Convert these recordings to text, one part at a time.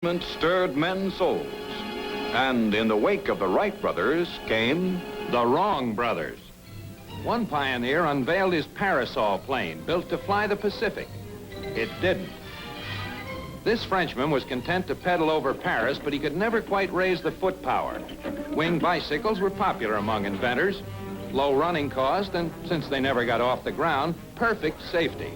Stirred men's souls. And in the wake of the Wright brothers came the wrong brothers. One pioneer unveiled his parasol plane, built to fly the Pacific. It didn't. This Frenchman was content to pedal over Paris, but he could never quite raise the foot power. Wing bicycles were popular among inventors. Low running cost, and since they never got off the ground, perfect safety.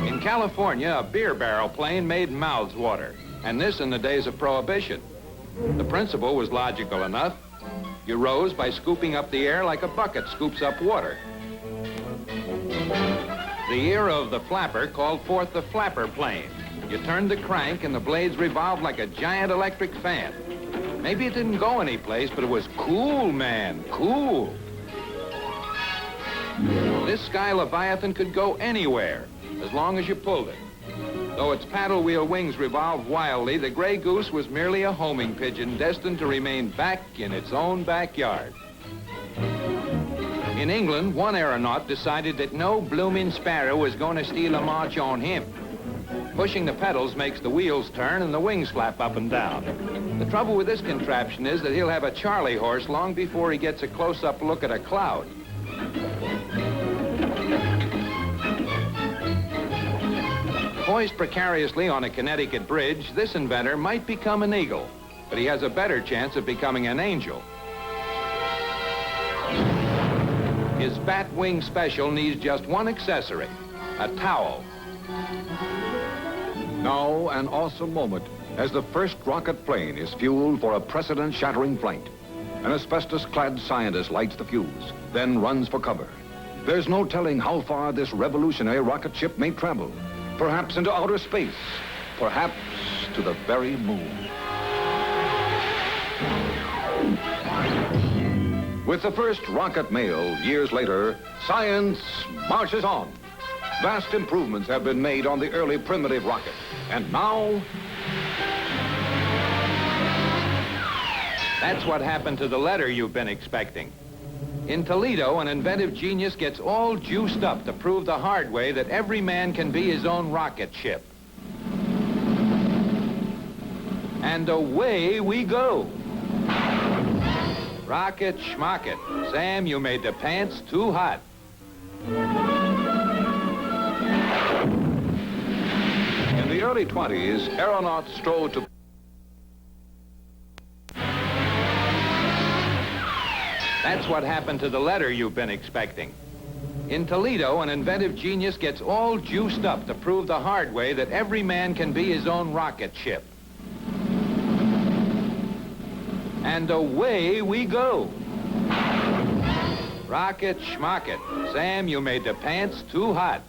In California, a beer barrel plane made mouths water, and this in the days of Prohibition. The principle was logical enough. You rose by scooping up the air like a bucket scoops up water. The era of the flapper called forth the flapper plane. You turned the crank and the blades revolved like a giant electric fan. Maybe it didn't go anyplace, but it was cool, man, cool. This Sky Leviathan could go anywhere, as long as you pulled it. Though its paddle wheel wings revolved wildly, the Gray Goose was merely a homing pigeon destined to remain back in its own backyard. In England, one aeronaut decided that no blooming sparrow was going to steal a march on him. Pushing the pedals makes the wheels turn and the wings flap up and down. The trouble with this contraption is that he'll have a Charlie horse long before he gets a close-up look at a cloud. Poised precariously on a Connecticut bridge, this inventor might become an eagle, but he has a better chance of becoming an angel. His bat wing special needs just one accessory, a towel. now an awesome moment as the first rocket plane is fueled for a precedent-shattering flight. An asbestos-clad scientist lights the fuse, then runs for cover. There's no telling how far this revolutionary rocket ship may travel. Perhaps into outer space, perhaps to the very moon. With the first rocket mail, years later, science marches on. Vast improvements have been made on the early primitive rocket. And now... That's what happened to the letter you've been expecting. In Toledo, an inventive genius gets all juiced up to prove the hard way that every man can be his own rocket ship. And away we go. Rocket schmocket. Sam, you made the pants too hot. In the early 20s, aeronauts strove to... That's what happened to the letter you've been expecting. In Toledo, an inventive genius gets all juiced up to prove the hard way that every man can be his own rocket ship. And away we go. Rocket schmocket. Sam, you made the pants too hot.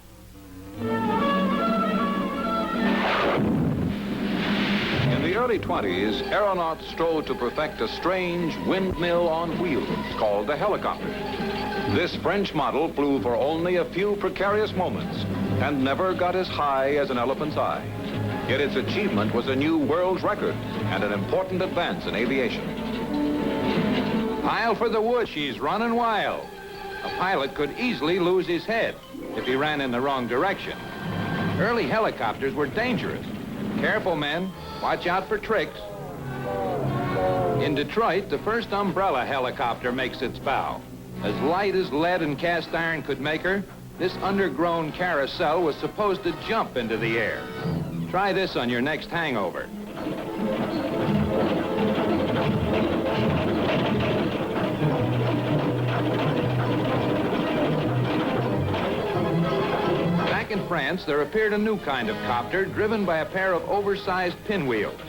In the early 20s, aeronauts strove to perfect a strange windmill on wheels called the helicopter. This French model flew for only a few precarious moments and never got as high as an elephant's eye. Yet its achievement was a new world record and an important advance in aviation. Pile for the wood, she's running wild. A pilot could easily lose his head if he ran in the wrong direction. Early helicopters were dangerous. Careful, men. Watch out for tricks. In Detroit, the first umbrella helicopter makes its bow. As light as lead and cast iron could make her, this undergrown carousel was supposed to jump into the air. Try this on your next hangover. Back in France, there appeared a new kind of copter driven by a pair of oversized pinwheels.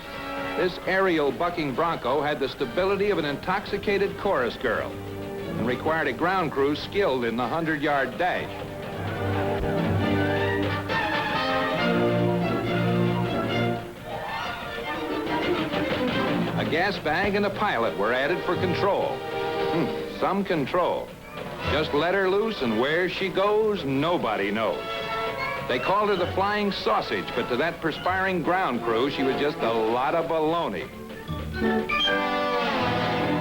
This aerial bucking bronco had the stability of an intoxicated chorus girl and required a ground crew skilled in the 100-yard dash. A gas bag and a pilot were added for control. Some control. Just let her loose and where she goes, nobody knows. They called her the Flying Sausage, but to that perspiring ground crew, she was just a lot of baloney.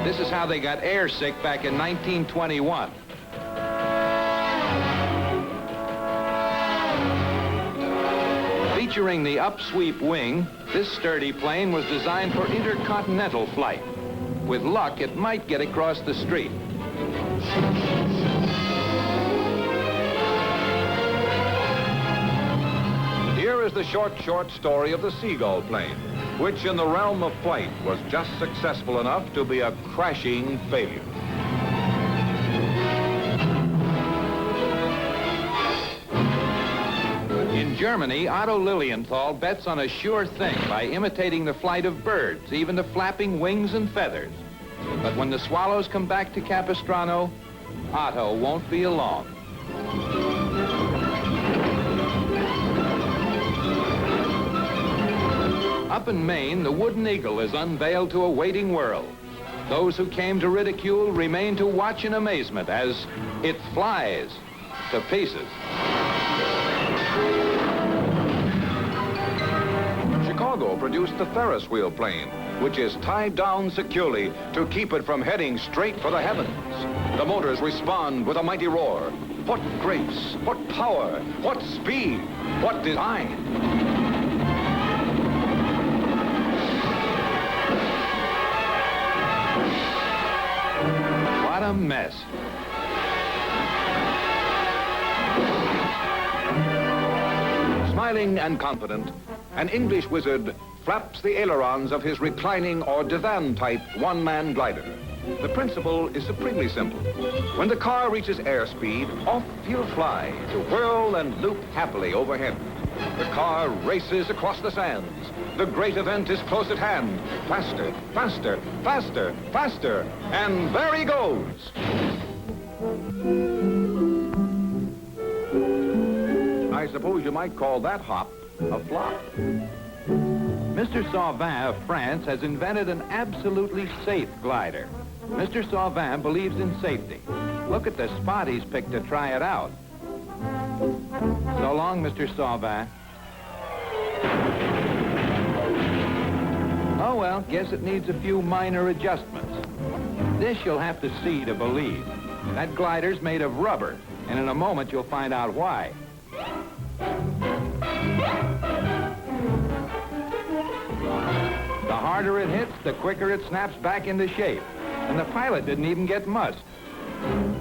This is how they got airsick back in 1921. Beach Featuring the upsweep wing, this sturdy plane was designed for intercontinental flight. With luck, it might get across the street. Here is the short story of the Seagull plane, which in the realm of flight was just successful enough to be a crashing failure. In Germany, Otto Lilienthal bets on a sure thing by imitating the flight of birds, even the flapping wings and feathers. But when the swallows come back to Capistrano, Otto won't be along. Up in Maine, the wooden eagle is unveiled to a waiting world. Those who came to ridicule remain to watch in amazement as it flies to pieces. Chicago produced the Ferris wheel plane, which is tied down securely to keep it from heading straight for the heavens. The motors respond with a mighty roar. What grace, what power, what speed, what design. What a mess. Smiling and confident, an English wizard flaps the ailerons of his reclining or divan-type one-man glider. The principle is supremely simple. When the car reaches airspeed, off he'll fly to whirl and loop happily overhead. The car races across the sands. The great event is close at hand. Faster, faster, faster, faster, and there he goes. I suppose you might call that hop a flop. Mr. Sauvin of France has invented an absolutely safe glider. Mr. Sauvin believes in safety. Look at the spot he's picked to try it out. So long, Mr. Sauvin. Oh, well, guess it needs a few minor adjustments. This you'll have to see to believe. That glider's made of rubber, and in a moment you'll find out why. The harder it hits, the quicker it snaps back into shape. And the pilot didn't even get mussed.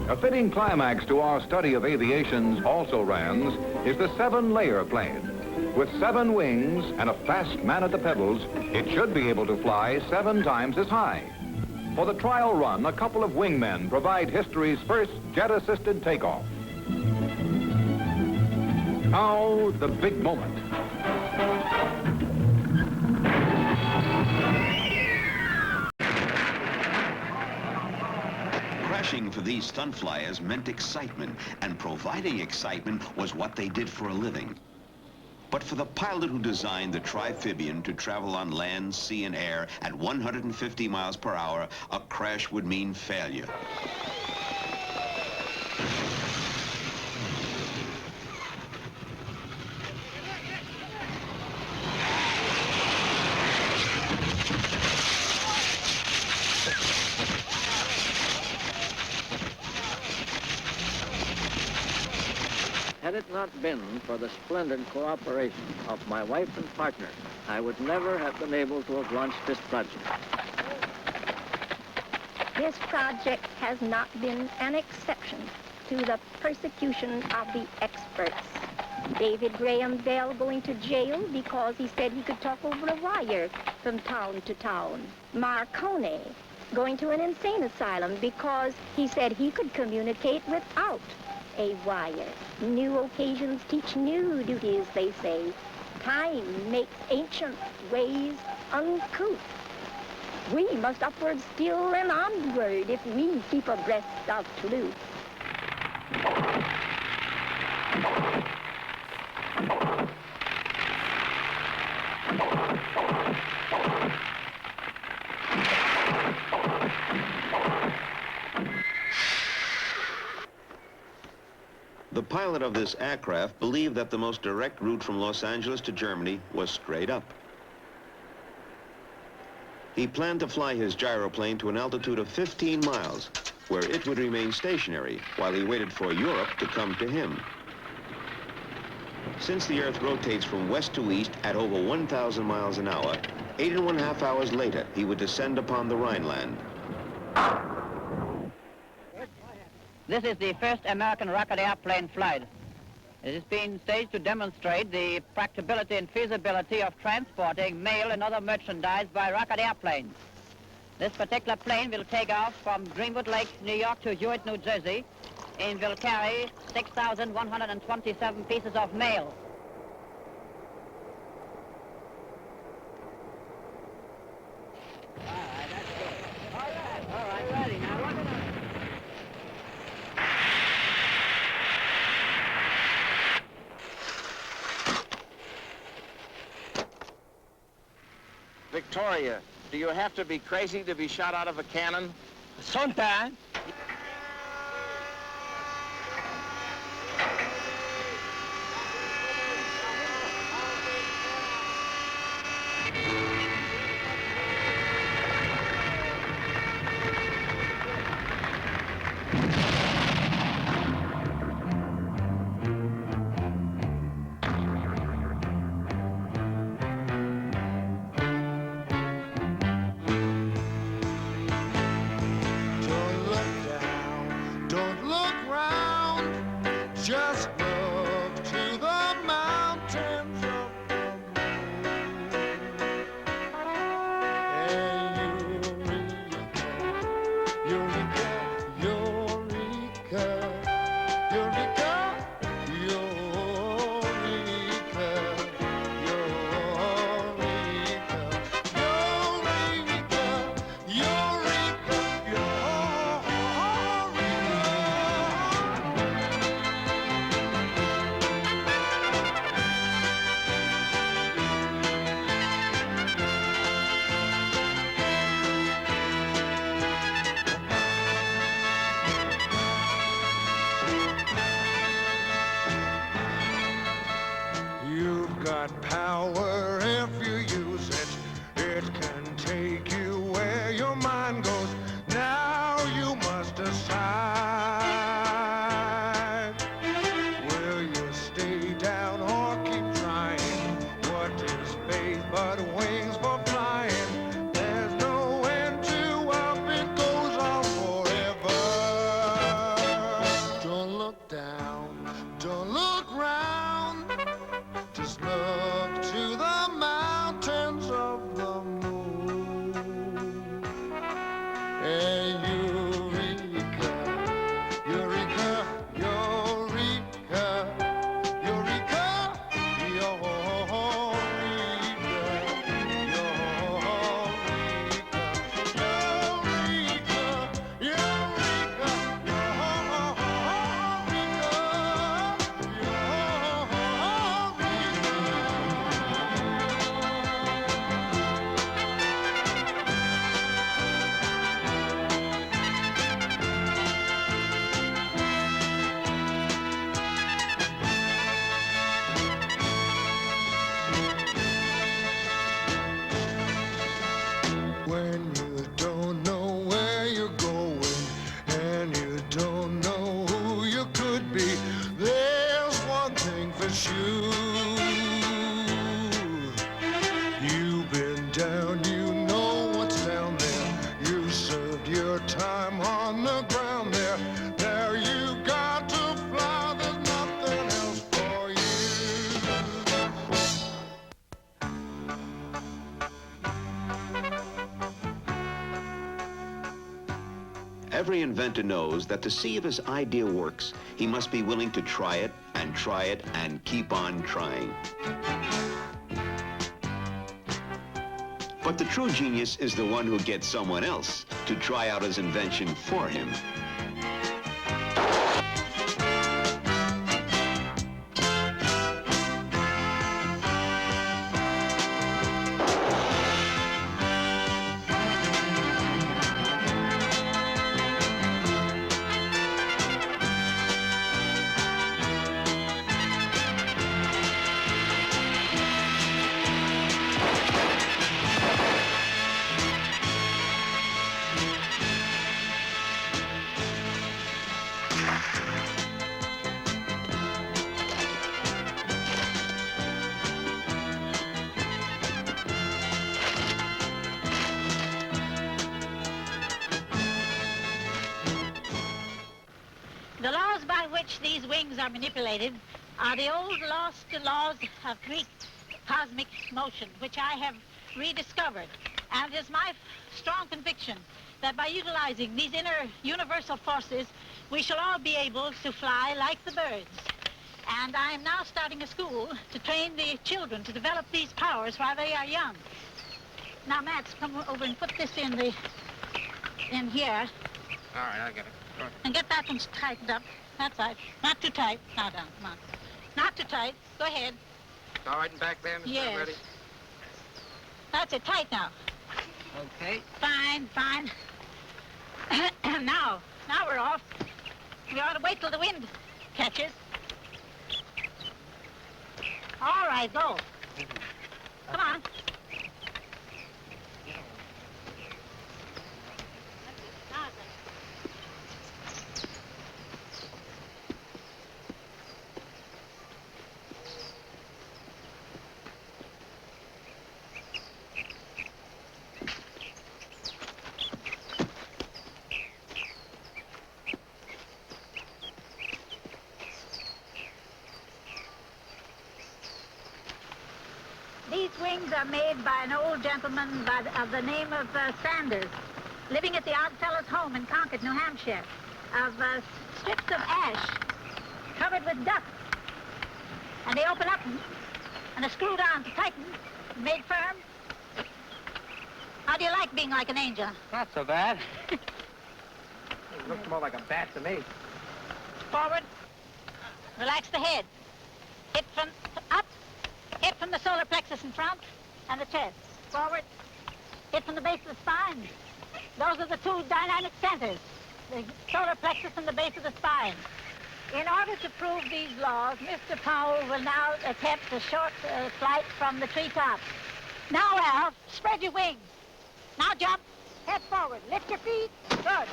A fitting climax to our study of aviation's also-rans is the 7-layer plane. With 7 wings and a fast man at the pedals, it should be able to fly 7 times as high. For the trial run, a couple of wingmen provide history's first jet-assisted takeoff. Now, the big moment. Crashing for these stunt flyers meant excitement, and providing excitement was what they did for a living. But for the pilot who designed the Trifibian to travel on land, sea, and air at 150 miles per hour, a crash would mean failure. Had it not been for the splendid cooperation of my wife and partner, I would never have been able to have launched this project. This project has not been an exception to the persecution of the experts. David Graham Bell going to jail because he said he could talk over a wire from town to town. Marconi going to an insane asylum because he said he could communicate without a wire. New occasions teach new duties, they say. Time makes ancient ways uncouth. We must upward still and onward if we keep abreast of Toulouse. The pilot of this aircraft believed that the most direct route from Los Angeles to Germany was straight up. He planned to fly his gyroplane to an altitude of 15 miles, where it would remain stationary while he waited for Europe to come to him. Since the Earth rotates from west to east at over 1,000 miles an hour, 8.5 hours later, he would descend upon the Rhineland. This is the first American rocket airplane flight. It has been staged to demonstrate the practicability and feasibility of transporting mail and other merchandise by rocket airplanes. This particular plane will take off from Greenwood Lake, New York to Hewitt, New Jersey, and will carry 6,127 pieces of mail. All right, that's good. All right, ready. Now look at that. Victoria, do you have to be crazy to be shot out of a cannon? Sometimes. Every inventor knows that to see if his idea works, he must be willing to try it and keep on trying. But the true genius is the one who gets someone else to try out his invention for him. these wings are manipulated are the old lost laws of Greek cosmic motion, which I have rediscovered. And it is my strong conviction that by utilizing these inner universal forces, we shall all be able to fly like the birds. And I am now starting a school to train the children to develop these powers while they are young. Now, Max, come over and put this in here. All right, I get it. Go ahead. And get that one tightened up. That's right. Not too tight. Now down, come on. Not too tight. Go ahead. It's all right and back there, Mr. Yes. Ready? That's it. Tight now. Okay. Fine, fine. Now we're off. We ought to wait till the wind catches. All right, go. Come on. These wings are made by an old gentleman of the name of Sanders, living at the Oddfellows' home in Concord, New Hampshire, of strips of ash covered with dust. And they open up and are screwed on to tighten, made firm. How do you like being like an angel? Not so bad. It looks more like a bat to me. Forward. Relax the head. Hip from up. Hip from the solar plexus in front and the chest. Forward. Hip from the base of the spine. Those are the two dynamic centers, the solar plexus and the base of the spine. In order to prove these laws, Mr. Powell will now attempt a short flight from the treetops. Now, Al, spread your wings. Now jump. Head forward. Lift your feet. Good.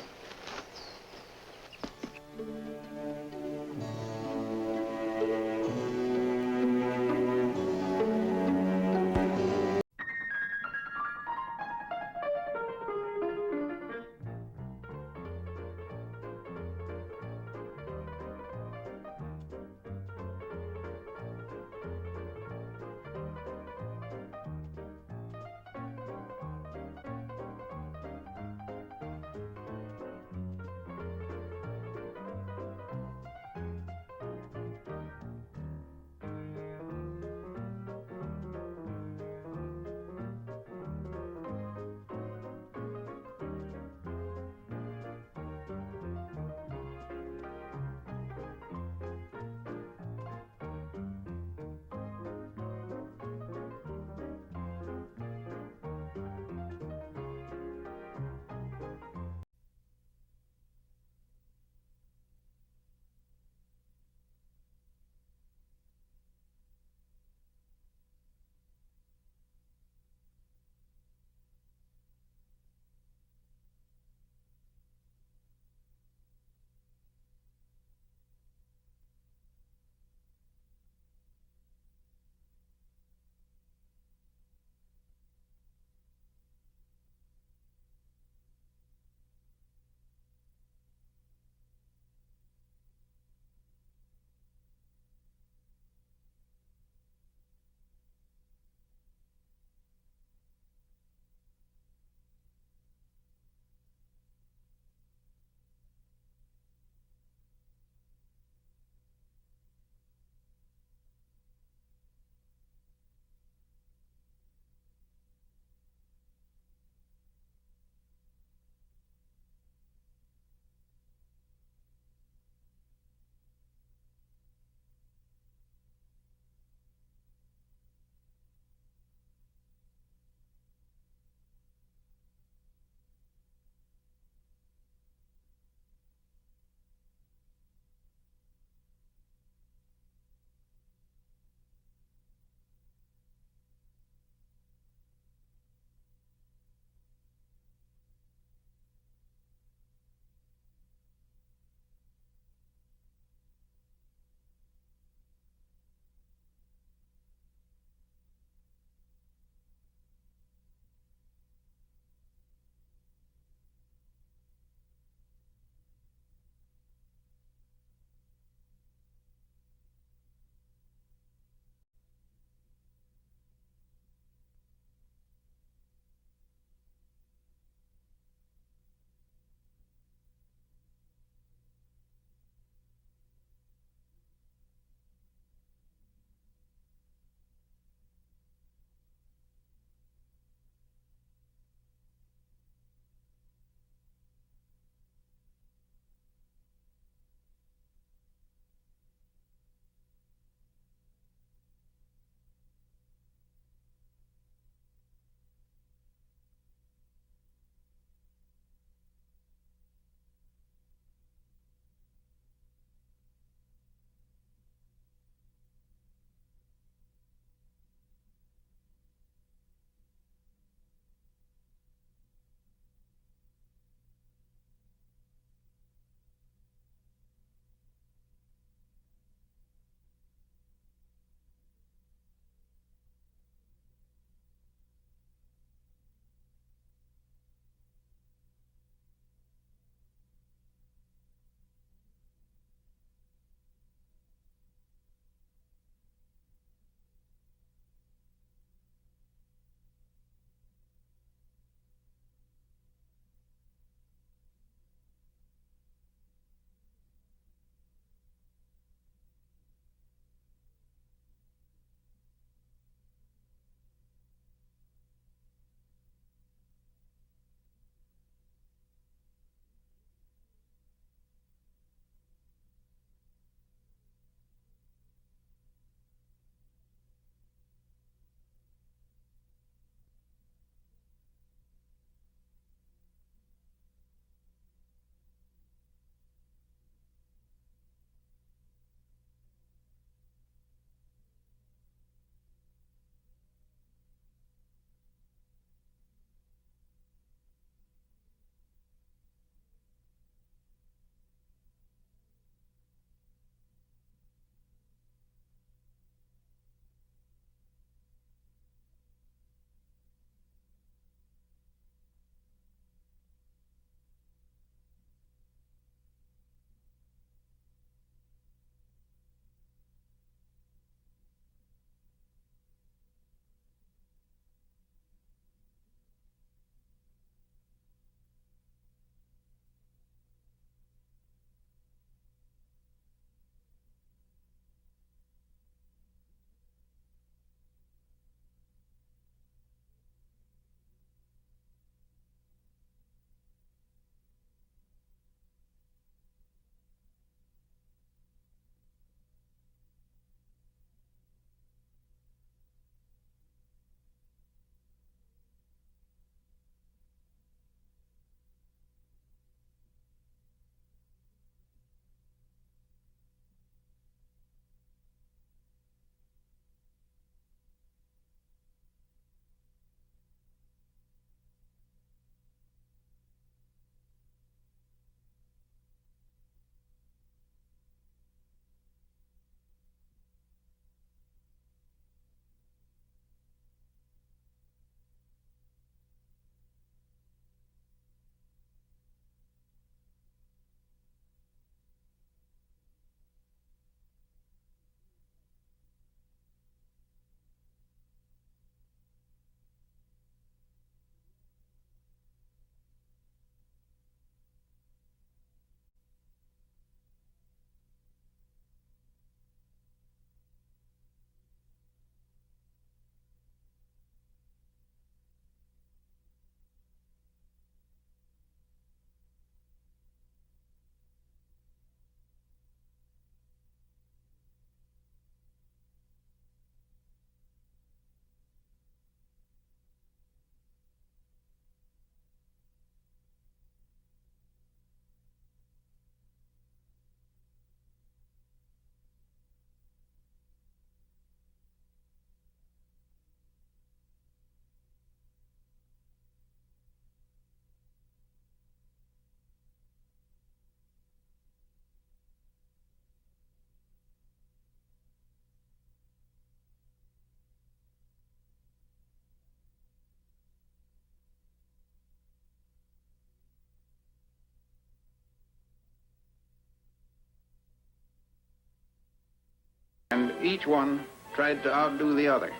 each one tried to outdo the other.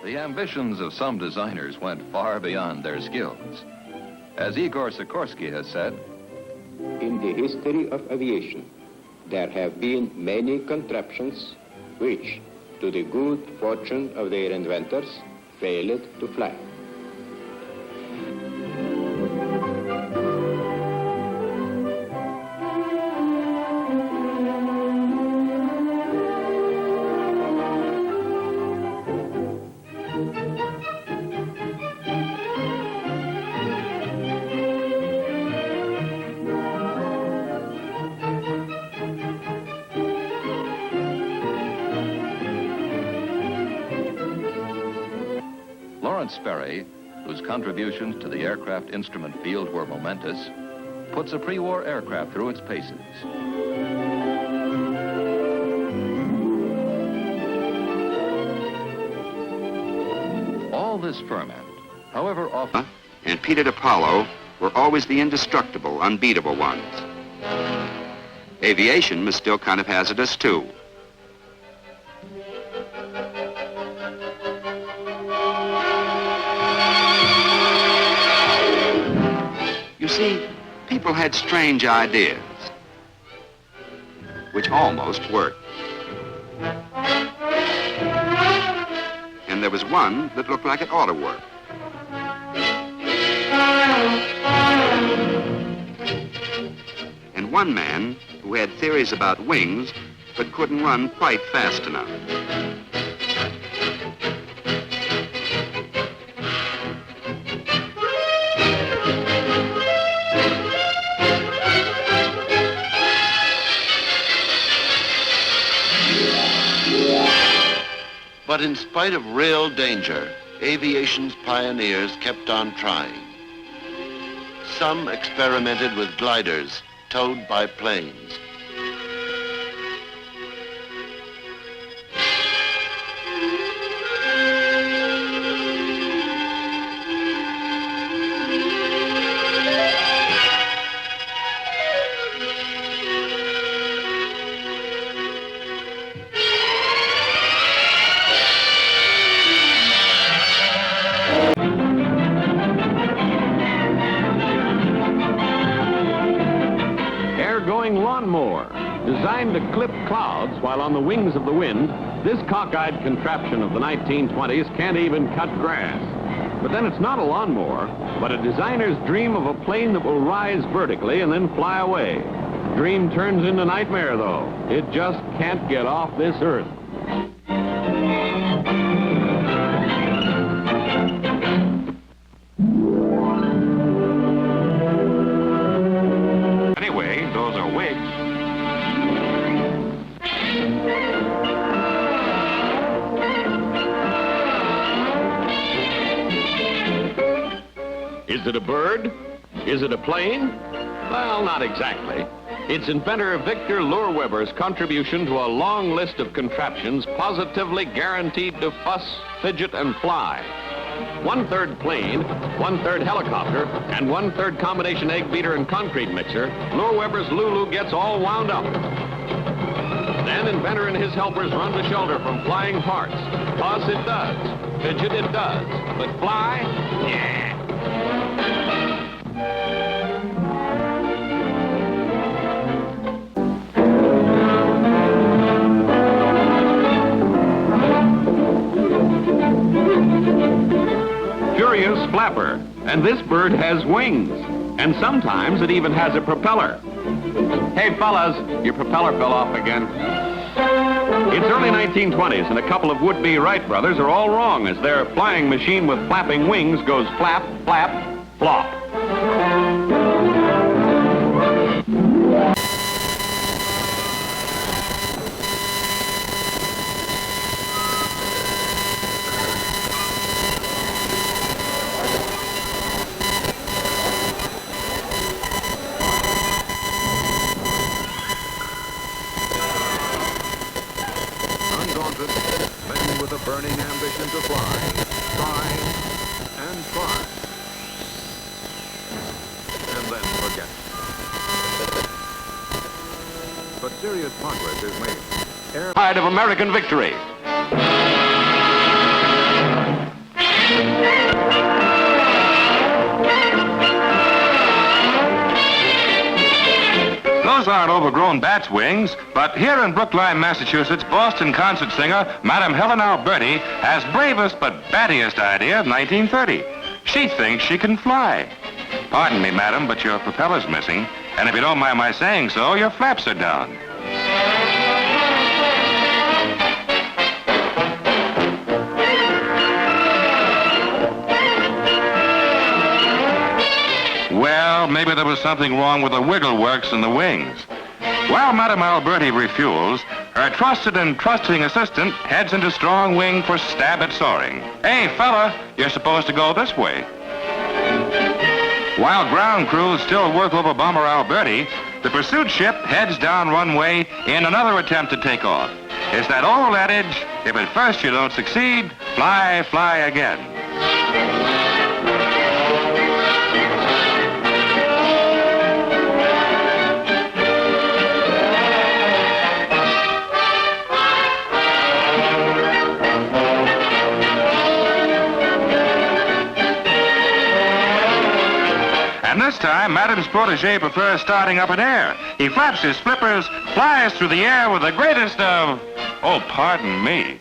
The ambitions of some designers went far beyond their skills. As Igor Sikorsky has said, in the history of aviation, there have been many contraptions which, to the good fortune of their inventors, failed to fly. Sperry, whose contributions to the aircraft instrument field were momentous, puts a pre-war aircraft through its paces. All this ferment, however often... And Peter Apollo were always the indestructible, unbeatable ones. Aviation was still kind of hazardous, too. See, people had strange ideas, which almost worked. And there was one that looked like it ought to work. And one man who had theories about wings, but couldn't run quite fast enough. But in spite of real danger, aviation's pioneers kept on trying. Some experimented with gliders towed by planes. Lawnmower. Designed to clip clouds while on the wings of the wind, this cockeyed contraption of the 1920s can't even cut grass. But then it's not a lawnmower, but a designer's dream of a plane that will rise vertically and then fly away. Dream turns into nightmare, though. It just can't get off this earth. Is it a bird? Is it a plane? Well, not exactly. It's inventor Victor Lohrweber's contribution to a long list of contraptions positively guaranteed to fuss, fidget, and fly. 1/3 plane, 1/3 helicopter, and 1/3 combination egg beater and concrete mixer, Lohrweber's Lulu gets all wound up. Then inventor and his helpers run to shelter from flying parts. Toss it does. Fidget it does. But fly? Yeah. Furious flapper, and this bird has wings, and sometimes it even has a propeller. Hey fellas, your propeller fell off again. It's early 1920s, and a couple of would-be Wright brothers are all wrong as their flying machine with flapping wings goes flap, flap, flop. Men with a burning ambition to fly, try and try, and then forget. But serious progress is made. Pride of American victory. Those aren't overgrown bat's wings, but here in Brookline, Massachusetts, Boston concert singer Madame Helen Alberti has bravest but battiest idea of 1930. She thinks she can fly. Pardon me, madam, but your propeller's missing, and if you don't mind my saying so, your flaps are down. Well, maybe there was something wrong with the wiggle works in the wings. While Madame Alberti refuels, her trusted and trusting assistant heads into strong wing for stab at soaring. Hey, fella, you're supposed to go this way. While ground crews still work over Bomber Alberti, the pursuit ship heads down runway in another attempt to take off. It's that old adage, if at first you don't succeed, fly, fly again. And this time, Madame's protege prefers starting up in air. He flaps his flippers, flies through the air with the greatest of... oh, pardon me.